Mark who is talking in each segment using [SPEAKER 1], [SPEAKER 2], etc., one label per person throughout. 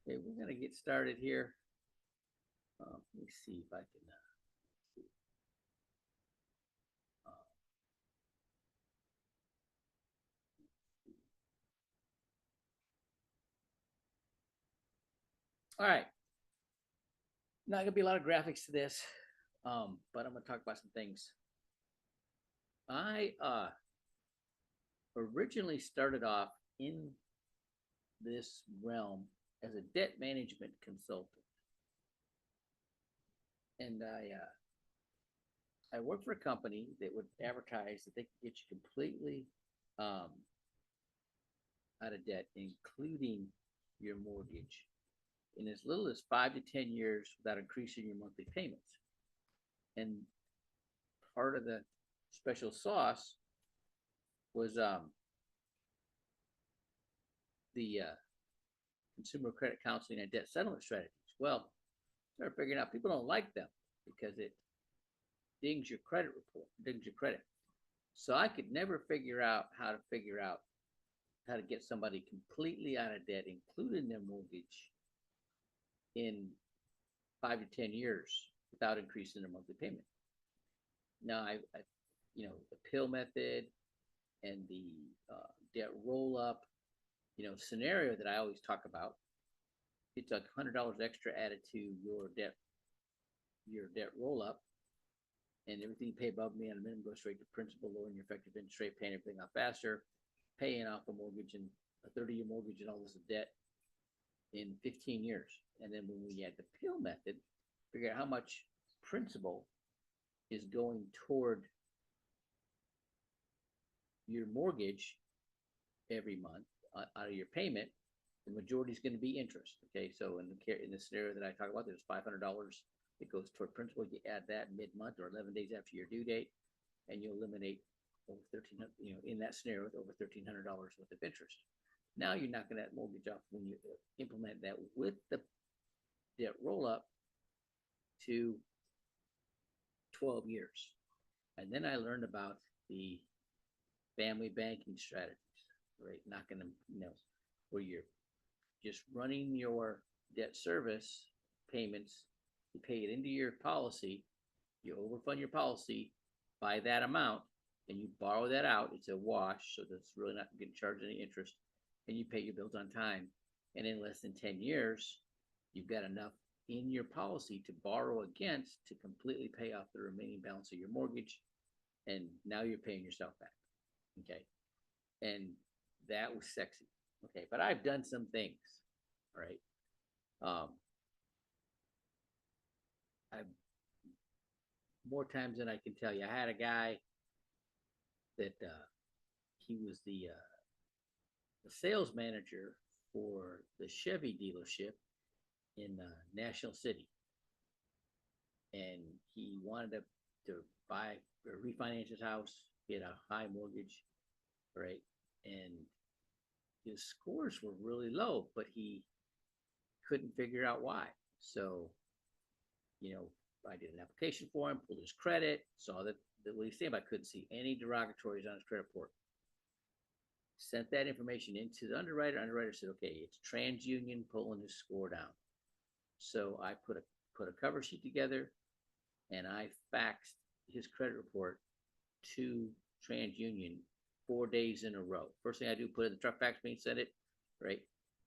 [SPEAKER 1] Okay, we're gonna get started here. Let me see if I can. See. Uh, all right, not gonna be a lot of graphics to this, but I'm gonna talk about some things. I originally started off in this realm as a debt management consultant, and I worked for a company that would advertise that they could get you completely um, out of debt, including your mortgage, in as little as 5 to 10 years without increasing your monthly payments. And part of the special sauce was the consumer credit counseling and debt settlement strategies. Well, started figuring out people don't like them because it dings your credit report, dings your credit. So I could never figure out how to get somebody completely out of debt, including their mortgage, in 5 to 10 years without increasing their monthly payment. Now, the pill method and the debt roll up, scenario that I always talk about. It's $100 extra added to your debt roll up, and everything you pay above me on a minimum goes straight to principal, lowering your effective interest rate, paying everything off faster, paying off a mortgage and a 30-year mortgage and all this debt in 15 years. And then when we add the pill method, figure out how much principal is going toward your mortgage every month out of your payment. The majority is going to be interest. Okay, so in the scenario that I talk about, there's $500 that goes toward principal. You add that mid-month or 11 days after your due date, and you eliminate over 1,300. In that scenario, with over $1,300 worth of interest. Now you're knocking that mortgage off when you implement that with the debt roll up to 12 years. And then I learned about the family banking strategies, right? Knocking them, where you're just running your debt service payments. You pay it into your policy, you overfund your policy by that amount, and you borrow that out. It's a wash, so that's really not getting charged any interest, and you pay your bills on time. And in less than 10 years, you've got enough in your policy to borrow against to completely pay off the remaining balance of your mortgage. And now you're paying yourself back. Okay. And that was sexy. Okay. But I've done some things, right? Um, I've more times than I can tell you. I had a guy that he was the sales manager for the Chevy dealership in National City, and he wanted to buy or refinance his house. He had a high mortgage, right? And his scores were really low, but he couldn't figure out why. So, you know, I did an application for him, pulled his credit, saw that what he's saying, but I couldn't see any derogatories on his credit report. Sent that information into the underwriter. Underwriter said, okay, it's TransUnion pulling his score down. So I put a cover sheet together, and I faxed his credit report to TransUnion 4 days in a row. First thing I do, put in the truck fax machine, send it, right?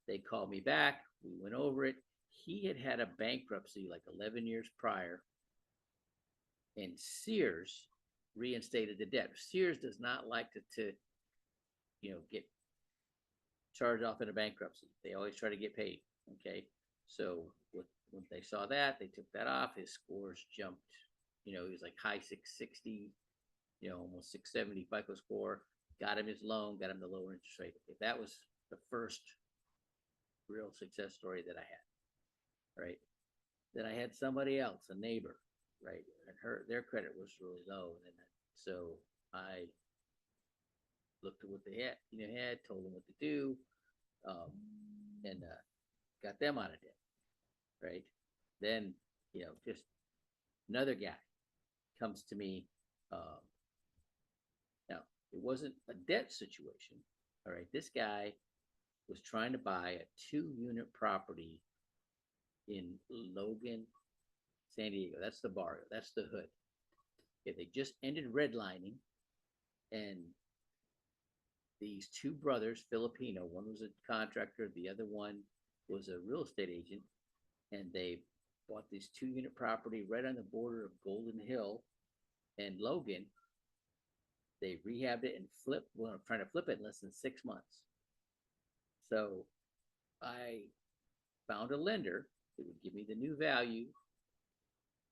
[SPEAKER 1] They called me back. We went over it. He had had a bankruptcy like 11 years prior, and Sears reinstated the debt. Sears does not like to get charged off in a bankruptcy. They always try to get paid. Okay, so when they saw that, they took that off. His scores jumped. He was like high 660, almost 670 FICO score. Got him his loan, got him the lower interest rate. Okay, that was the first real success story that I had. Right. Then I had somebody else, a neighbor, right, and their credit was really low, and so I looked at what they had, told them what to do, um, and got them out of debt. Right. Then just another guy comes to me. Now it wasn't a debt situation. All right, this guy was trying to buy a 2-unit property in Logan, San Diego. That's the bar. That's the hood. Yeah, they just ended redlining, and these two brothers, Filipino, one was a contractor, the other one was a real estate agent, and they bought this 2-unit property right on the border of Golden Hill and Logan. They rehabbed it and flipped. Well, I'm trying to flip it in less than 6 months. So I found a lender that would give me the new value,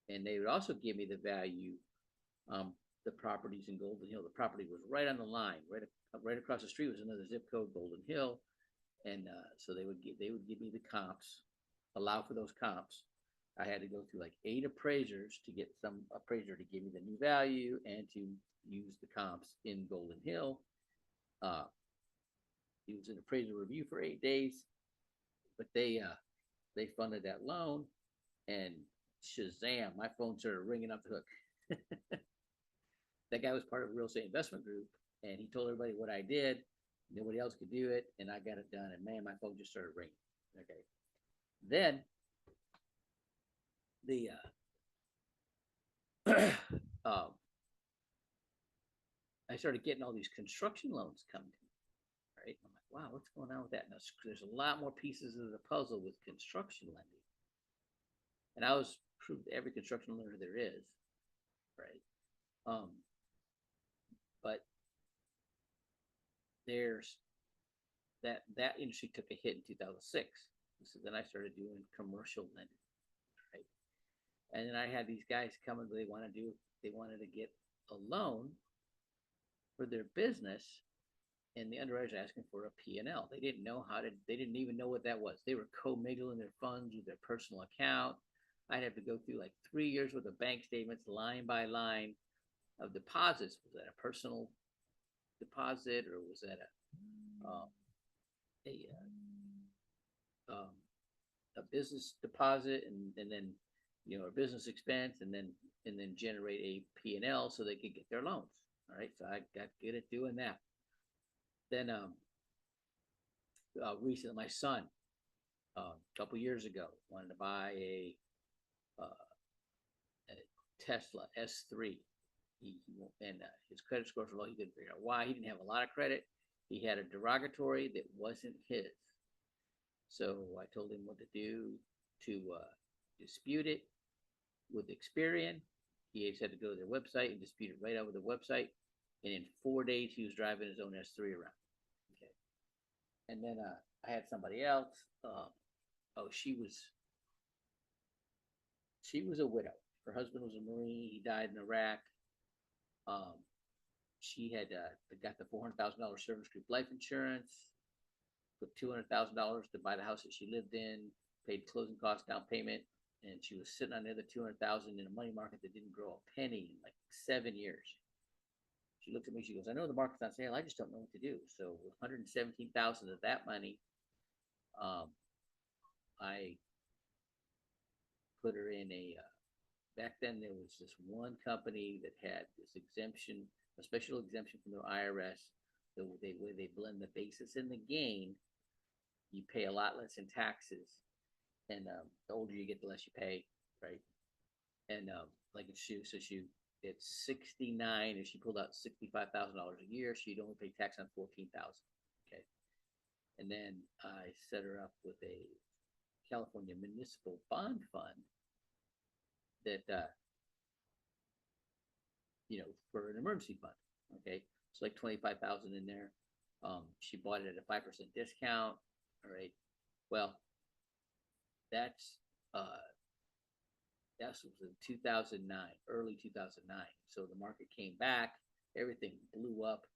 [SPEAKER 1] and they would also give me the value. The properties in Golden Hill. The property was right on the line, right across the street was another zip code, Golden Hill, and so they would give me the comps, allow for those comps. I had to go through like 8 appraisers to get some appraiser to give me the new value and to use the comps in Golden Hill. It was an appraisal review for 8 days, but they funded that loan, and shazam, my phone started ringing up the hook. That guy was part of a real estate investment group, and he told everybody what I did. Nobody else could do it, and I got it done. And man, my phone just started ringing. Okay, then the I started getting all these construction loans coming to me. Right, I'm like, wow, what's going on with that? Now, there's a lot more pieces of the puzzle with construction lending, and I was proved every construction lender there is, right? But there's that industry took a hit in 2006. So then I started doing commercial lending, right? And then I had these guys coming. They wanted to get a loan for their business, and the underwriters asking for a P&L. They didn't know they didn't even know what that was. They were co-mingling their funds with their personal account. I'd have to go through like 3 years worth of bank statements, line by line, of deposits. Was that a personal deposit, or was that a business deposit, and then a business expense, and then generate a P&L so they could get their loans. All right, so I got good at doing that. Then recently, my son, a couple years ago, wanted to buy a Tesla S3. And his credit scores were low. He couldn't figure out why. He didn't have a lot of credit. He had a derogatory that wasn't his. So I told him what to do to dispute it with Experian. He just had to go to their website and dispute it right over the website. And in 4 days, he was driving his own S3 around. Okay. And then I had somebody else. She was a widow. Her husband was a Marine. He died in Iraq. She had got the $400,000 Service Group life insurance, put $200,000 to buy the house that she lived in, paid closing costs, down payment, and she was sitting on the other $200,000 in a money market that didn't grow a penny in like 7 years. She looked at me. She goes, "I know the market's on sale. I just don't know what to do." So $117,000 of that money, I put her in a. Back then, there was this one company that had this exemption, a special exemption from the IRS. The way they blend the basis in the gain, you pay a lot less in taxes, and the older you get, the less you pay, right? And like at 69, if she pulled out $65,000 a year, she'd only pay tax on $14,000. Okay, and then I set her up with a California municipal bond fund that for an emergency fund. Okay, it's like 25,000 in there. She bought it at a 5% discount. All right, well, that's was in 2009, early 2009. So the market came back, everything blew up.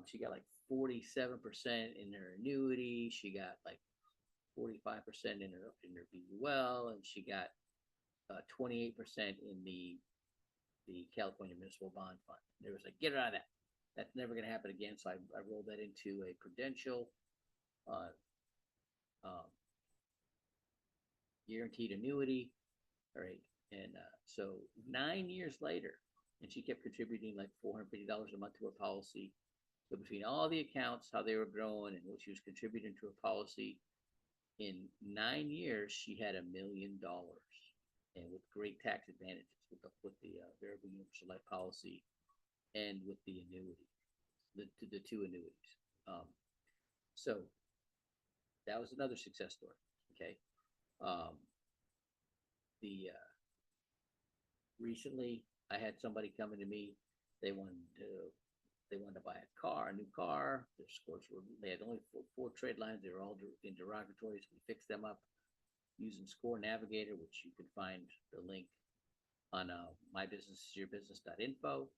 [SPEAKER 1] She got like 47% in her annuity. She got like 45% in her VUL, and she got 28% in the California Municipal Bond Fund. There was like, get her out of that. That's never going to happen again. So I rolled that into a Prudential guaranteed annuity. All right. And so 9 years later, and she kept contributing like $450 a month to her policy. So between all the accounts, how they were growing, and what she was contributing to her policy, in 9 years she had $1 million, and with great tax advantages with the variable universal life policy and with the annuity, the two annuities. Um, so that was another success story. Okay. Um, the Recently I had somebody coming to me. They wanted to they wanted to buy a new car. Their scores were they had only four trade lines. They were all in derogatories. We fixed them up using Score Navigator, which you can find the link on MyBiSYBusiness.info.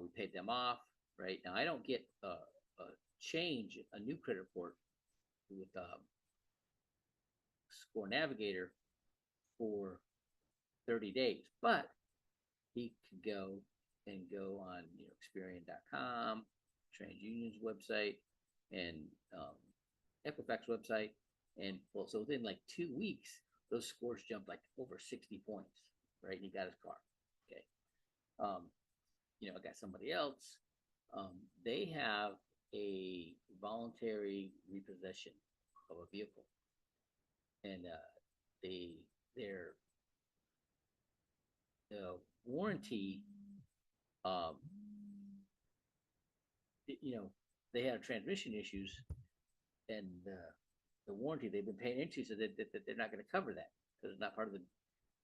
[SPEAKER 1] We paid them off. Right now, I don't get a new credit report with Score Navigator for 30 days, but he could go on Experian.com, TransUnion's website, and Equifax website, and so within like 2 weeks, those scores jumped like over 60 points, right? And he got his car. Okay. I got somebody else. They have a voluntary repossession of a vehicle, and their warranty, um, they had transmission issues, and the warranty they've been paying into said that they're not going to cover that because it's not part of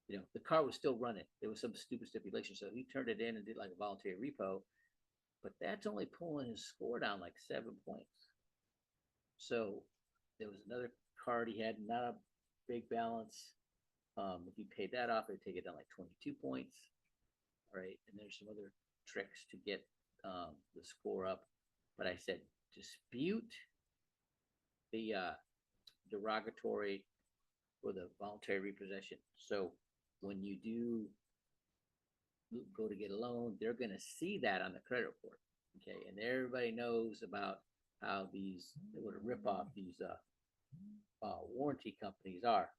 [SPEAKER 1] the car was still running. There was some stupid stipulation, so he turned it in and did like a voluntary repo, but that's only pulling his score down like 7 points. So there was another card he had, not a big balance. If you paid that off, it'd take it down like 22 points. All right. And there's some other tricks to get the score up. But I said, dispute the derogatory or the voluntary repossession. So when you do go to get a loan, they're going to see that on the credit report. Okay. And everybody knows about how what a rip off these warranty companies are.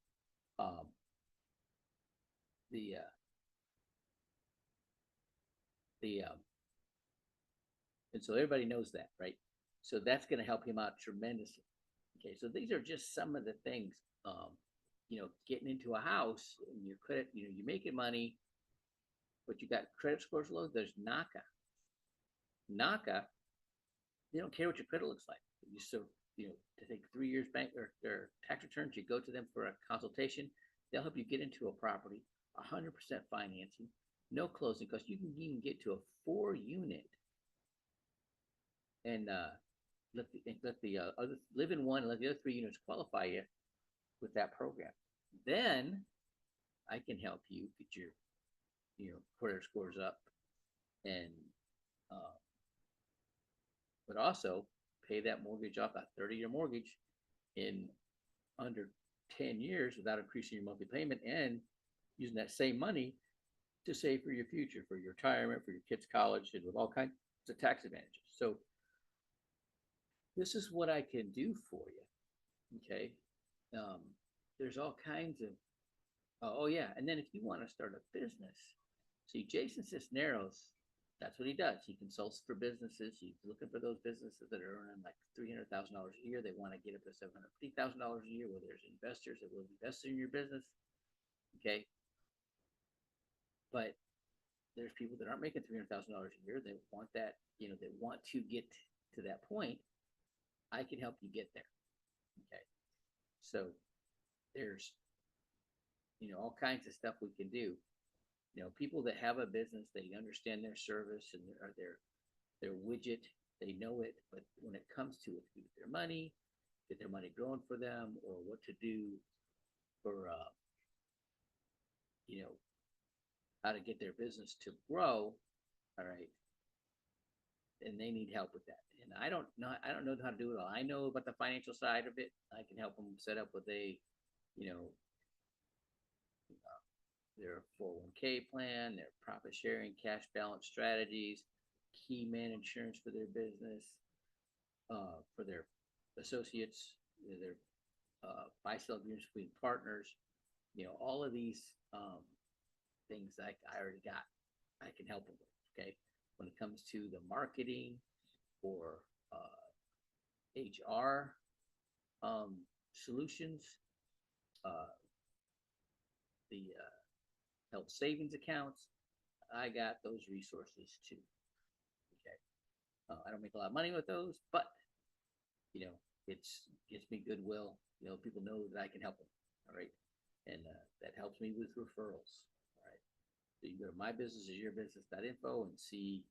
[SPEAKER 1] And so everybody knows that, right? So that's going to help him out tremendously. Okay, so these are just some of the things. Getting into a house and your credit, you're making money, but you got credit scores low. There's NACA. They don't care what your credit looks like. To take 3 years bank or their tax returns, you go to them for a consultation. They'll help you get into a property, 100% financing, no closing costs. You can even get to a 4-unit and let the other live in one and let the other 3 units qualify you with that program. Then I can help you get your credit scores up, and but also pay that mortgage off, that 30-year mortgage, in under 10 years without increasing your monthly payment, and using that same money to save for your future, for your retirement, for your kids' college, and with all kinds of tax advantages. So this is what I can do for you. Okay. There's all kinds of, oh yeah. And then if you want to start a business, see, Jason Cisneros, that's what he does. He consults for businesses. He's looking for those businesses that are earning like $300,000 a year. They want to get up to $750,000 a year, where there's investors that will invest in your business. Okay. But there's people that aren't making $300,000 a year. They want that, they want to get to that point. I can help you get there. Okay. So there's, all kinds of stuff we can do. People that have a business, they understand their service and their widget, they know it, but when it comes to it, get their money growing for them, or what to do for, how to get their business to grow. All right. And they need help with that. And I don't know how to do it all. I know about the financial side of it. I can help them set up with their 401k plan, their profit sharing, cash balance strategies, key man insurance for their business, for their associates, their buy-sell agreements between partners. All of these things I already got. I can help them with. Okay. When it comes to the marketing for HR solutions, uh, the health savings accounts. I got those resources too. Okay. I don't make a lot of money with those, but it's gets me goodwill. People know that I can help them. All right, and that helps me with referrals. All right, so you go to MyBusinessIsYourBusiness.info and see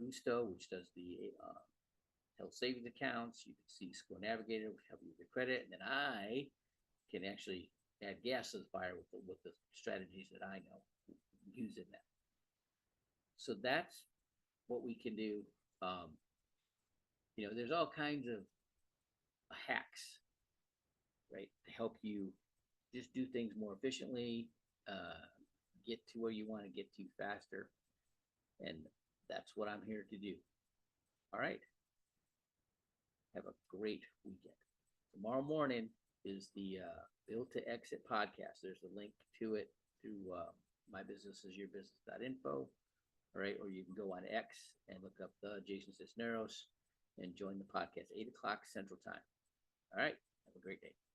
[SPEAKER 1] Gusto, which does the health savings accounts. You can see Score Navigator, which helps you with your credit, and then I can actually add gas to the fire with the strategies that I know using that. So that's what we can do. There's all kinds of hacks, right, to help you just do things more efficiently, get to where you want to get to faster. And that's what I'm here to do. All right. Have a great weekend. Tomorrow morning is the Build to Exit podcast. There's a link to it through MyBusinessIsYourBusiness.info. All right. Or you can go on X and look up the Jason Cisneros and join the podcast, 8 o'clock Central Time. All right. Have a great day.